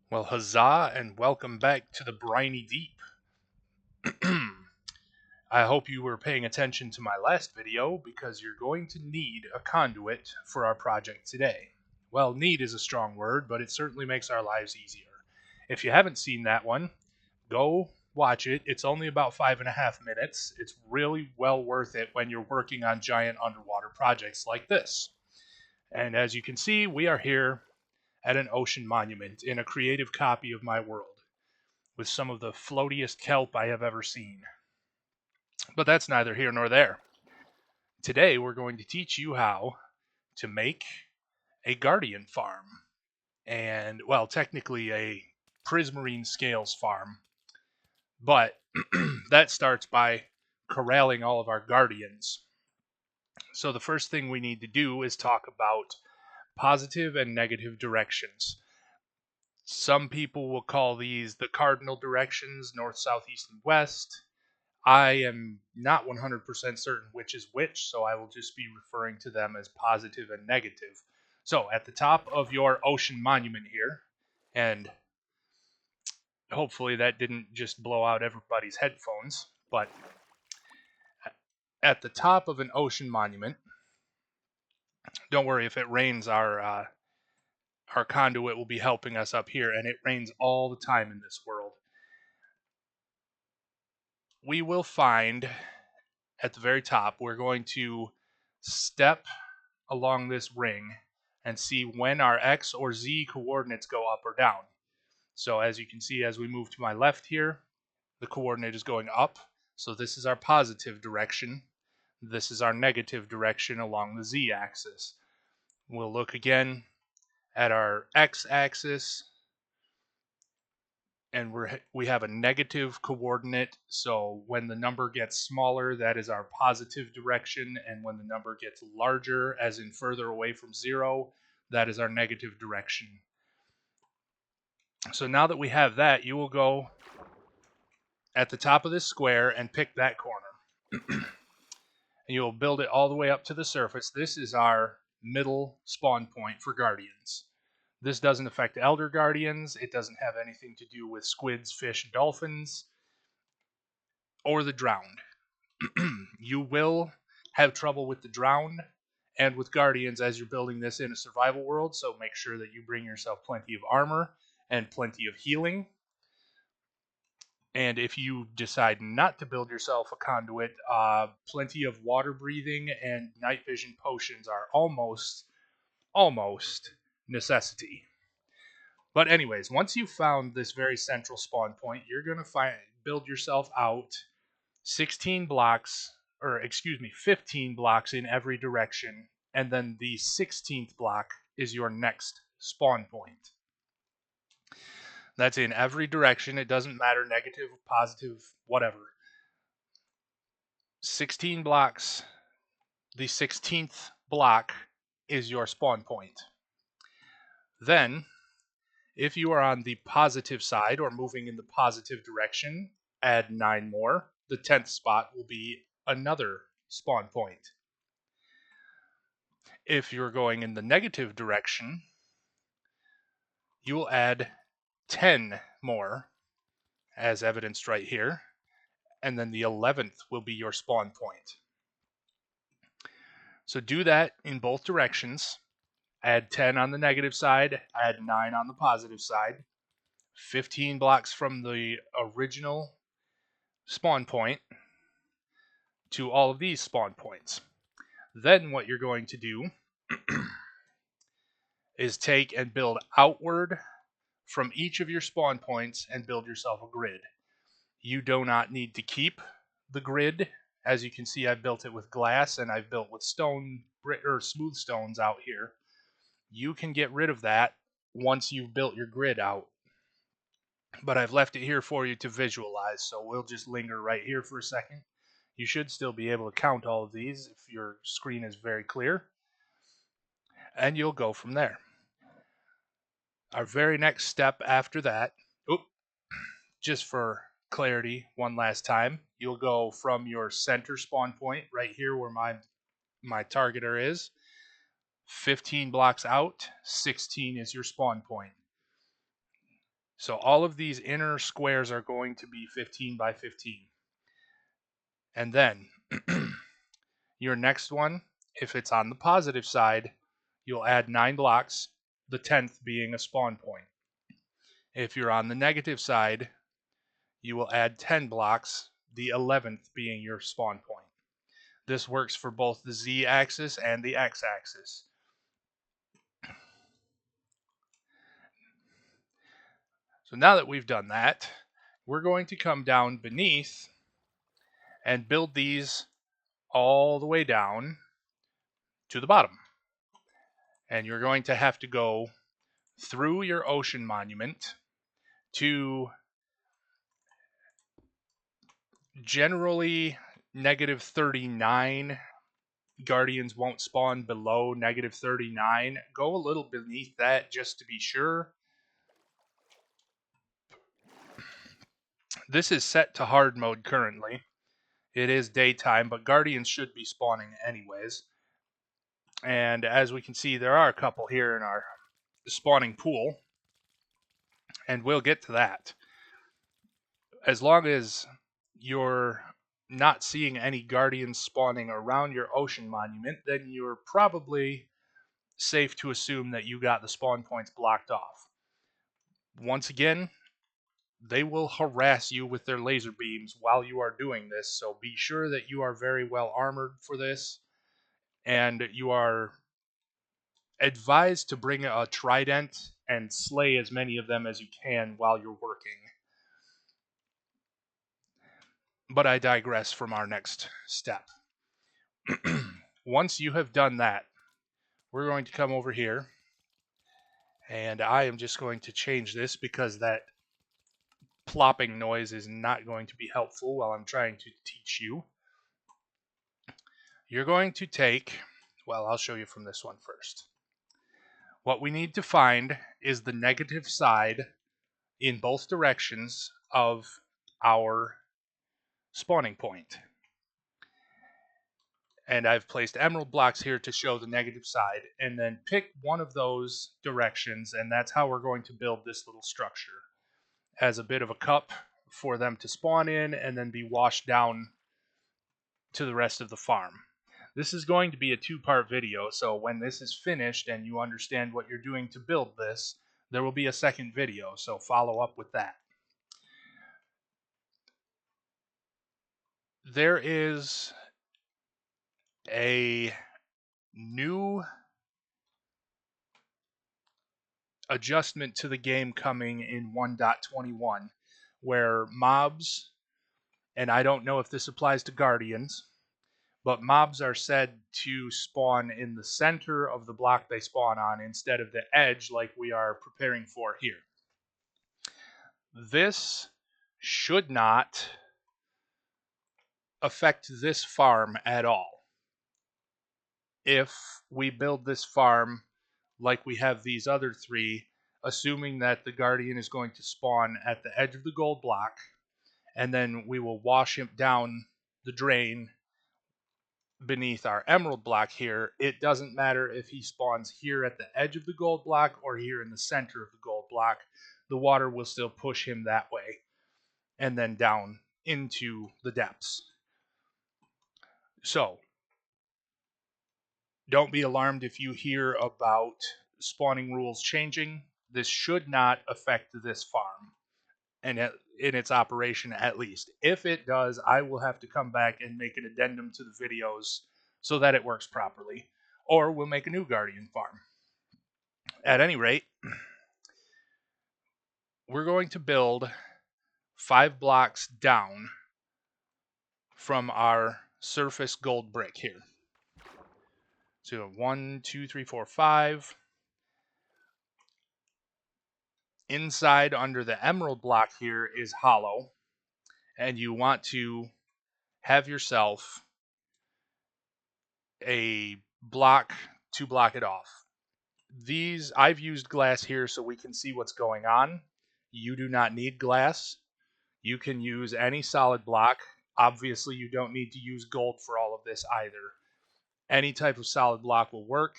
Well, huzzah, and welcome back to the briny deep. I hope you were paying attention to my last video because you're going to need a conduit for our project today. Well, need is a strong word, but it certainly makes our lives easier. If you haven't seen that one, go watch it. It's only about 5.5 minutes. It's really well worth it when you're working on giant underwater projects like this. And as you can see, we are here at an ocean monument in a creative copy of my world, with some of the floatiest kelp I have ever seen. But that's neither here nor there. Today we're going to teach you how to make a guardian farm. And, well, technically a prismarine scales farm. But that starts by corralling all of our guardians. So the first thing we need to do is talk about positive and negative directions. Some people will call these the cardinal directions, north, south, east, and west. I am not 100% certain which is which, so I will just be referring to them as positive and negative. So, at the top of your ocean monument here, and hopefully that didn't just blow out everybody's headphones, but at the top of an ocean monument, don't worry if it rains, our conduit will be helping us up here, and it rains all the time in this world. We will find at the very top, we're going to step along this ring and see when our X or Z coordinates go up or down. So as you can see, as we move to my left here, the coordinate is going up. So this is our positive direction. This is our negative direction along the Z axis. We'll look again at our X axis, and we have a negative coordinate. So when the number gets smaller, that is our positive direction, and when the number gets larger, as in further away from zero, that is our negative direction. So now that we have that, you will go at the top of this square and pick that corner. And you'll build it all the way up to the surface. This is our middle spawn point for guardians. This doesn't affect elder guardians. It doesn't have anything to do with squids, fish, dolphins, or the drowned. You will have trouble with the drowned and with guardians as you're building this in a survival world, so make sure that you bring yourself plenty of armor and plenty of healing. And if you decide not to build yourself a conduit, plenty of water breathing and night vision potions are almost necessity. But anyways, once you've found this very central spawn point, you're going to build yourself out 16 blocks, or excuse me, 15 blocks in every direction, and then the 16th block is your next spawn point. That's in every direction. It doesn't matter, negative, positive, whatever. 16 blocks. The 16th block is your spawn point. Then, if you are on the positive side or moving in the positive direction, add 9 more. The 10th spot will be another spawn point. If you're going in the negative direction, you will add 10 more, as evidenced right here, and then the 11th will be your spawn point. So do that in both directions. Add 10 on the negative side, add 9 on the positive side. 15 blocks from the original spawn point to all of these spawn points. Then what you're going to do is take and build outward from each of your spawn points and build yourself a grid. You do not need to keep the grid. As you can see, I've built it with glass and I've built with stone or smooth stones out here. You can get rid of that once you've built your grid out. But I've left it here for you to visualize, so we'll just linger right here for a second. You should still be able to count all of these if your screen is very clear. And you'll go from there. Our very next step after that, just for clarity one last time, you'll go from your center spawn point right here where my targeter is. 15 blocks out, 16 is your spawn point. So all of these inner squares are going to be 15 by 15. And then your next one, if it's on the positive side, you'll add 9 blocks, the 10th being a spawn point. If you're on the negative side, you will add 10 blocks, the 11th being your spawn point. This works for both the z-axis and the x-axis. So now that we've done that, we're going to come down beneath and build these all the way down to the bottom. And you're going to have to go through your ocean monument to generally negative 39. Guardians won't spawn below negative 39. Go a little beneath that just to be sure. This is set to hard mode currently. It is daytime, but Guardians should be spawning anyways. And as we can see, there are a couple here in our spawning pool. And we'll get to that. As long as you're not seeing any Guardians spawning around your ocean monument, then you're probably safe to assume that you got the spawn points blocked off. Once again, they will harass you with their laser beams while you are doing this, so be sure that you are very well armored for this, and you are advised to bring a trident and slay as many of them as you can while you're working. But I digress from our next step. Once you have done that, we're going to come over here, and I am just going to change this because that plopping noise is not going to be helpful while I'm trying to teach you. You're going to take, well, I'll show you from this one first. What we need to find is the negative side in both directions of our spawning point. And I've placed emerald blocks here to show the negative side, and then pick one of those directions, and that's how we're going to build this little structure. As a bit of a cup for them to spawn in and then be washed down to the rest of the farm. This is going to be a two-part video, so when this is finished and you understand what you're doing to build this, there will be a second video, so follow up with that. There is a new adjustment to the game coming in 1.21 where mobs, and I don't know if this applies to Guardians, but mobs are said to spawn in the center of the block they spawn on instead of the edge like we are preparing for here. This should not affect this farm at all. If we build this farm like we have these other three, assuming that the Guardian is going to spawn at the edge of the gold block, and then we will wash him down the drain beneath our emerald block here, it doesn't matter if he spawns here at the edge of the gold block or here in the center of the gold block, the water will still push him that way and then down into the depths. So don't be alarmed if you hear about spawning rules changing. This should not affect this farm and in its operation at least. If it does, I will have to come back and make an addendum to the videos so that it works properly, or we'll make a new Guardian farm. At any rate, we're going to build 5 blocks down from our surface gold brick here. So 1, 2, 3, 4, 5. Inside under the emerald block here is hollow, and you want to have yourself a block to block it off. These, I've used glass here so we can see what's going on. You do not need glass. You can use any solid block. Obviously, you don't need to use gold for all of this either. Any type of solid block will work.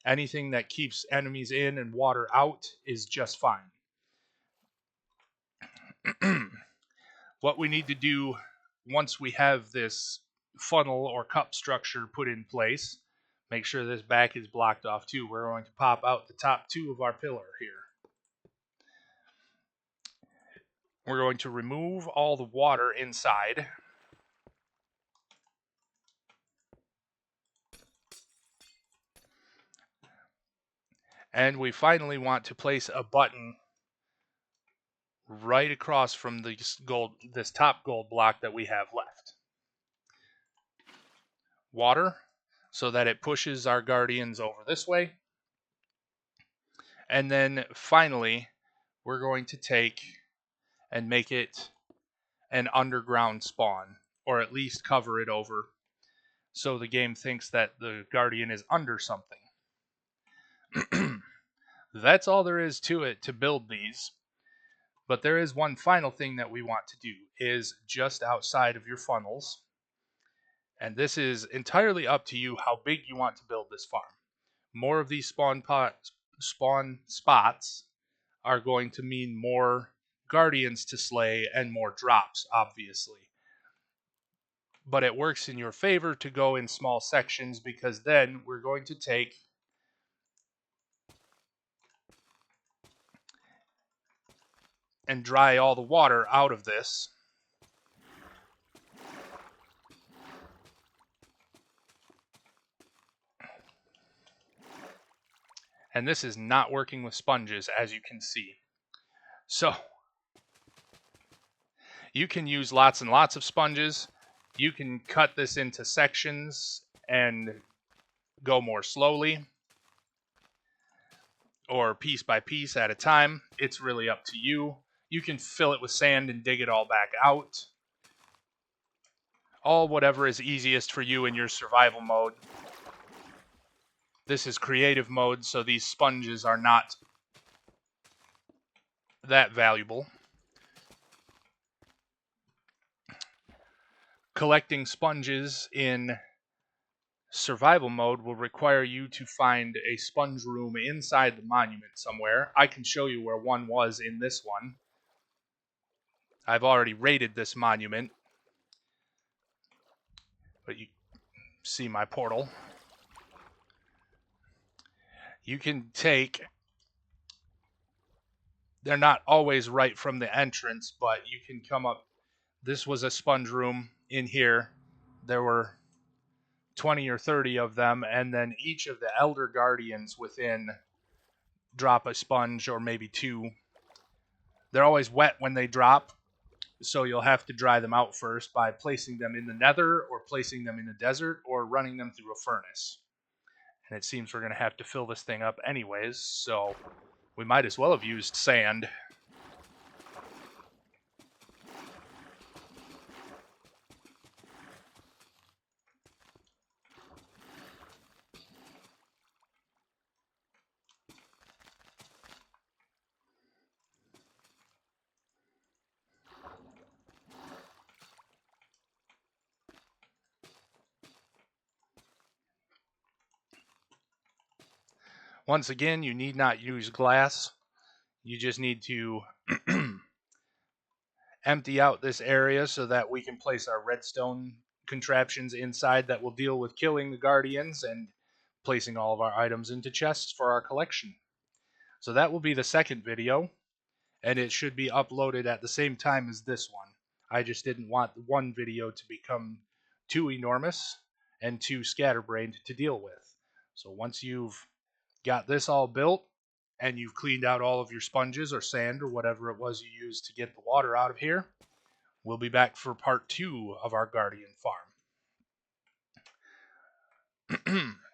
Anything that keeps enemies in and water out is just fine. What we need to do once we have this funnel or cup structure put in place, make sure this back is blocked off too. We're going to pop out the top two of our pillar here. We're going to remove all the water inside. And we finally want to place a button right across from this top gold block that we have left. Water, so that it pushes our guardians over this way. And then finally, we're going to take and make it an underground spawn, or at least cover it over, so the game thinks that the guardian is under something. That's all there is to it to build these. But there is one final thing that we want to do, is just outside of your funnels. And this is entirely up to you how big you want to build this farm. More of these spawn spots are going to mean more guardians to slay and more drops, obviously. But it works in your favor to go in small sections, because then we're going to take and dry all the water out of this. And this is not working with sponges, as you can see. So you can use lots and lots of sponges. You can cut this into sections and go more slowly, or piece by piece at a time. It's really up to you. You can fill it with sand and dig it all back out. All whatever is easiest for you in your survival mode. This is creative mode, so these sponges are not that valuable. Collecting sponges in survival mode will require you to find a sponge room inside the monument somewhere. I can show you where one was in this one. I've already raided this monument, but you see my portal. You can take, they're not always right from the entrance, but you can come up. This was a sponge room in here. There were 20 or 30 of them, and then each of the elder guardians within drop a sponge, or maybe two. They're always wet when they drop, so you'll have to dry them out first by placing them in the nether, or placing them in the desert, or running them through a furnace. And it seems we're going to have to fill this thing up anyways, so we might as well have used sand. Once again, you need not use glass. You just need to empty out this area so that we can place our redstone contraptions inside that will deal with killing the guardians and placing all of our items into chests for our collection. So that will be the second video, and it should be uploaded at the same time as this one. I just didn't want the one video to become too enormous and too scatterbrained to deal with. So once you've got this all built, and you've cleaned out all of your sponges or sand or whatever it was you used to get the water out of here, we'll be back for part 2 of our Guardian farm.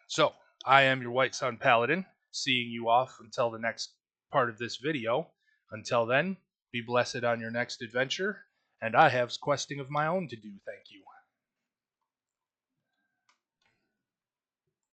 So, I am your White Sun Paladin, seeing you off until the next part of this video. Until then, be blessed on your next adventure, and I have questing of my own to do, thank you.